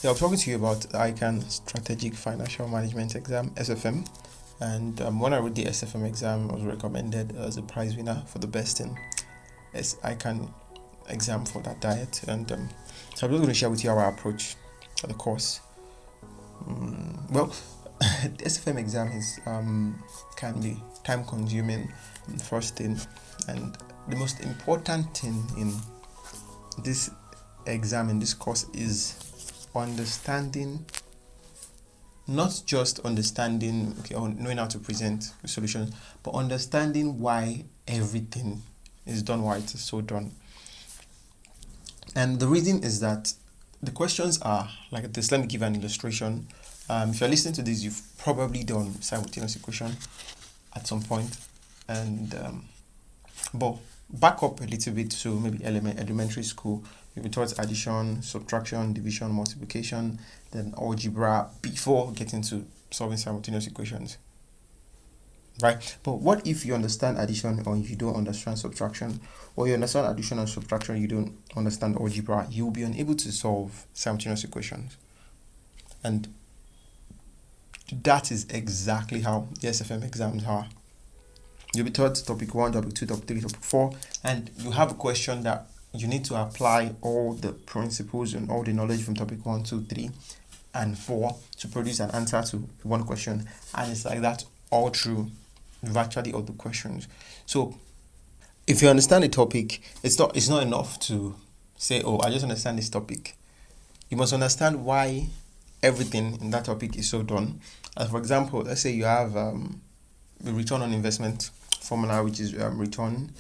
Yeah, I'm talking to you about the ICAN Strategic Financial Management Exam, SFM. And when I wrote the SFM exam, I was recommended as a prize winner for the best in ICAN exam for that diet. And so I'm just going to share with you our approach for the course. Well, the SFM exam is can be time consuming, first thing, and the most important thing in this exam, in this course, is understanding, not just understanding, or knowing how to present the solutions, but understanding why everything is done, why it is so done. And the reason is that the questions are like this. Let me give an illustration. If you're listening to this, you've probably done simultaneous equation at some point, and but back up a little bit to maybe elementary school. You'll be taught addition, subtraction, division, multiplication, then algebra before getting to solving simultaneous equations. Right? But what if you understand addition or you don't understand subtraction, or you understand addition and subtraction, you don't understand algebra? You'll be unable to solve simultaneous equations. And that is exactly how the SFM exams are. You'll be taught topic 1, topic 2, topic 3, topic 4, and you have a question that you need to apply all the principles and all the knowledge from topic 1, 2, 3, and 4 to produce an answer to one question. And it's like that all through virtually all the questions. So if you understand the topic, it's not enough to say, oh, I just understand this topic. You must understand why everything in that topic is so done. For example, let's say you have the return on investment formula, which is return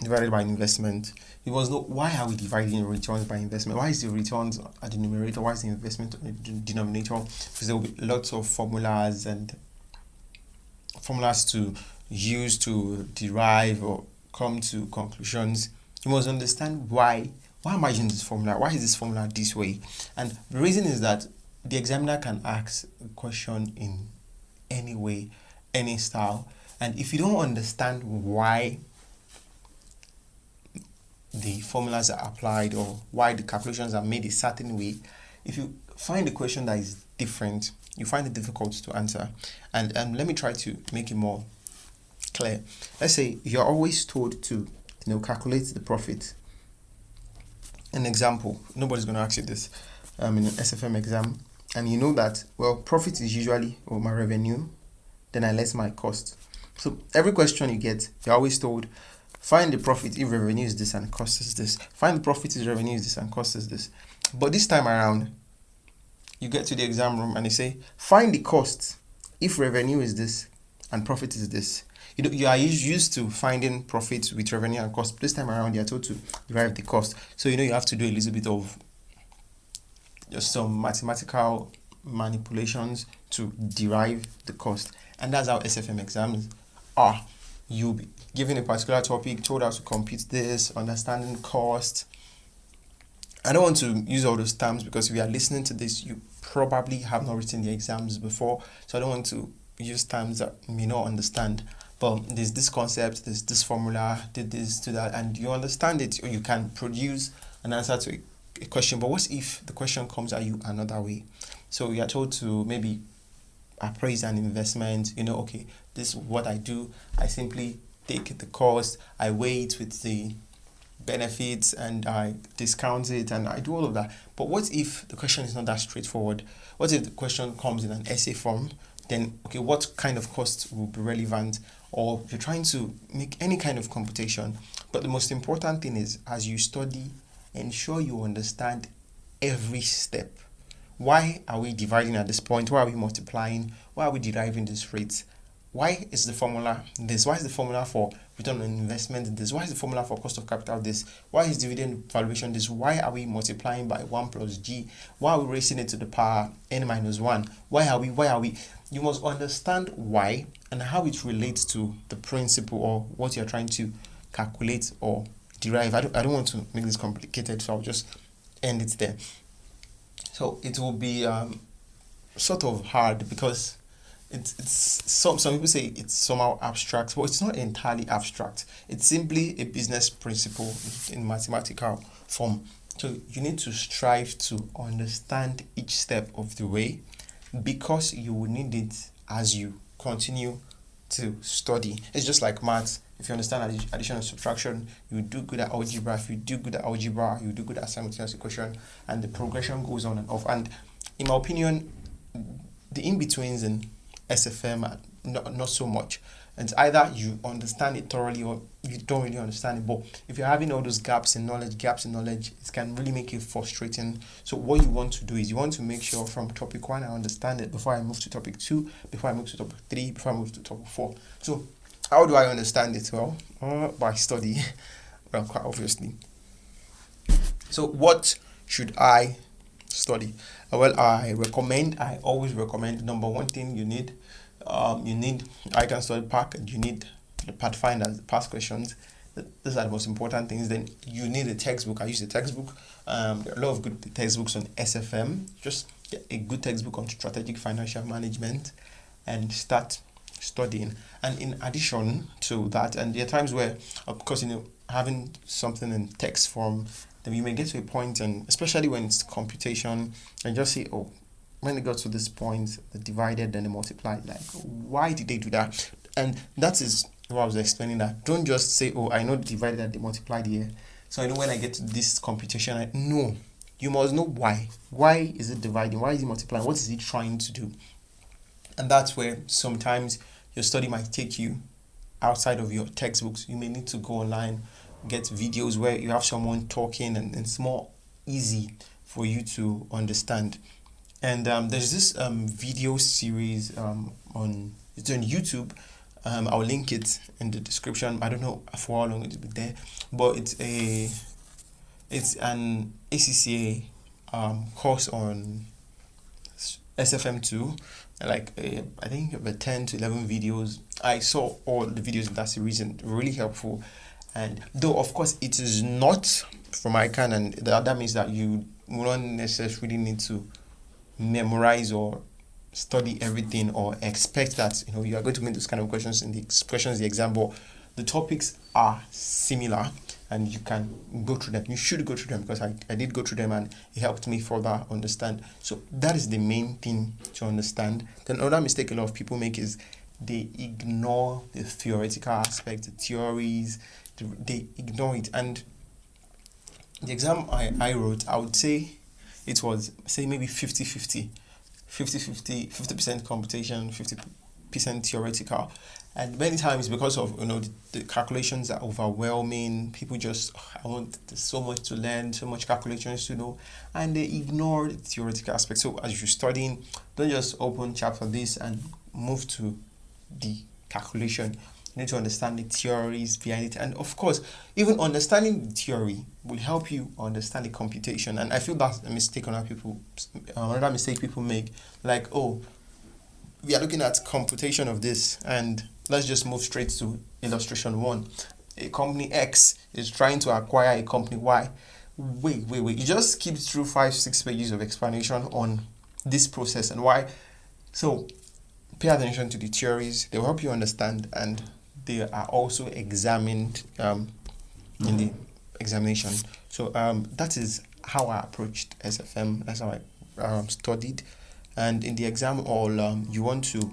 divided by investment. You must know, why are we dividing returns by investment? Why is the returns at the numerator? Why is the investment at the denominator? Because there will be lots of formulas to use to derive or come to conclusions. You must understand why am I using this formula? Why is this formula this way? And the reason is that the examiner can ask a question in any way, any style. And if you don't understand why the formulas are applied or why the calculations are made a certain way, if you find a question that is different, you find it difficult to answer. And let me try to make it more clear. Let's say you're always told to calculate the profit. An example, nobody's going to ask you this in an SFM exam, and you know that, well, profit is usually my revenue, then I less my cost. So every question you get, you're always told, find the profit if revenue is this and cost is this. Find the profit if revenue is this and cost is this. But this time around, you get to the exam room and they say, find the cost if revenue is this and profit is this. You are used to finding profit with revenue and cost. This time around, you're told to derive the cost. So you have to do a little bit of just some mathematical manipulations to derive the cost. And that's how SFM exams are. You'll be given a particular topic, told how to compute this, understanding cost. I don't want to use all those terms because if you are listening to this, you probably have not written the exams before. So I don't want to use terms that you may not understand. But there's this concept, there's this formula, did this, to that, and you understand it, or you can produce an answer to a question. But what if the question comes at you another way? So you are told to maybe appraise an investment. Okay, this is what I do. I simply take the cost, I weigh it with the benefits, and I discount it, and I do all of that. But what if the question is not that straightforward? What if the question comes in an essay form? Then, okay, what kind of cost will be relevant? Or you're trying to make any kind of computation. But the most important thing is, as you study, ensure you understand every step. Why are we dividing at this point? Why are we multiplying? Why are we deriving this rate? Why is the formula this? Why is the formula for return on investment this? Why is the formula for cost of capital this? Why is dividend valuation this? Why are we multiplying by 1 plus g? Why are we raising it to the power n minus 1? Why are we? You must understand why and how it relates to the principle or what you're trying to calculate or derive. I don't want to make this complicated, so I'll just end it there. So it will be sort of hard because it's some people say it's somehow abstract, but it's not entirely abstract. It's simply a business principle in mathematical form. So you need to strive to understand each step of the way, because you will need it as you continue to study. It's just like maths. If you understand addition and subtraction, you do good at algebra. If you do good at algebra, you do good at simultaneous equation, and the progression goes on and off. And in my opinion, the in-betweens in SFM are not so much. And it's either you understand it thoroughly or you don't really understand it. But if you're having all those gaps in knowledge, it can really make it frustrating. So what you want to do is you want to make sure from topic 1 I understand it before I move to topic 2, before I move to topic 3, before I move to topic 4. So how do I understand it? Well, by study, well, quite obviously. So what should I study? Well, I always recommend, number one thing you need ICAN study pack, and you need the Pathfinder, the past questions. Those are the most important things. Then you need a textbook. I use a textbook. There are a lot of good textbooks on SFM. Just get a good textbook on strategic financial management and start studying. And in addition to that, and there are times where, of course, having something in text form, then you may get to a point, and especially when it's computation, and just say, oh, when they got to this point, they divided, then they multiplied. Like, why did they do that? And that is what I was explaining, that don't just say, oh, I know they divided and they multiplied here, so I know when I get to this computation, no. You must know why. Why is it dividing? Why is it multiplying? What is it trying to do? And that's where sometimes your study might take you outside of your textbooks. You may need to go online, get videos where you have someone talking, and it's more easy for you to understand. And there's this video series on YouTube. I'll link it in the description. I don't know for how long it'll be there, but it's an ACCA course on SFM2. Like I think about 10 to 11 videos. I saw all the videos in that series, and really helpful. And though of course it is not from ICAN, and that means that you won't necessarily need to memorize or study everything or expect that you are going to make those kind of questions in the exam. But the topics are similar, and you can go through them. You should go through them, because I did go through them, and it helped me further understand. So that is the main thing to understand. Then another mistake a lot of people make is they ignore the theoretical aspect, the theories. They ignore it. And the exam I wrote, I would say it was, say, maybe 50-50 computation, 50% theoretical. And many times, because of the calculations are overwhelming, people just, there's so much to learn, so much calculations to know, and they ignore the theoretical aspect. So as you're studying, don't just open chapter this and move to the calculation. You need to understand the theories behind it. And of course, even understanding the theory will help you understand the computation. And I feel that's a mistake another mistake people make. Like, oh, we are looking at computation of this, and let's just move straight to illustration 1. A company X is trying to acquire a company Y. Wait. You just skip through 5-6 pages of explanation on this process and why. So pay attention to the theories. They will help you understand, and they are also examined in the examination. So that is how I approached SFM. That's how I studied. And in the exam hall, you want to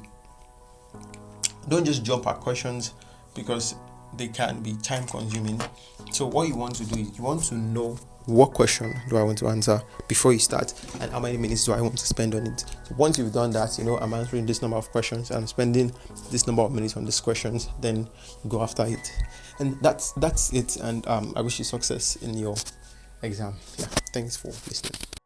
don't just jump at questions, because they can be time consuming. So what you want to do is you want to know what question do I want to answer before you start, and how many minutes do I want to spend on it. So once you've done that, I'm answering this number of questions, I'm spending this number of minutes on these questions, then go after it. And that's it. And I wish you success in your exam. Yeah, thanks for listening.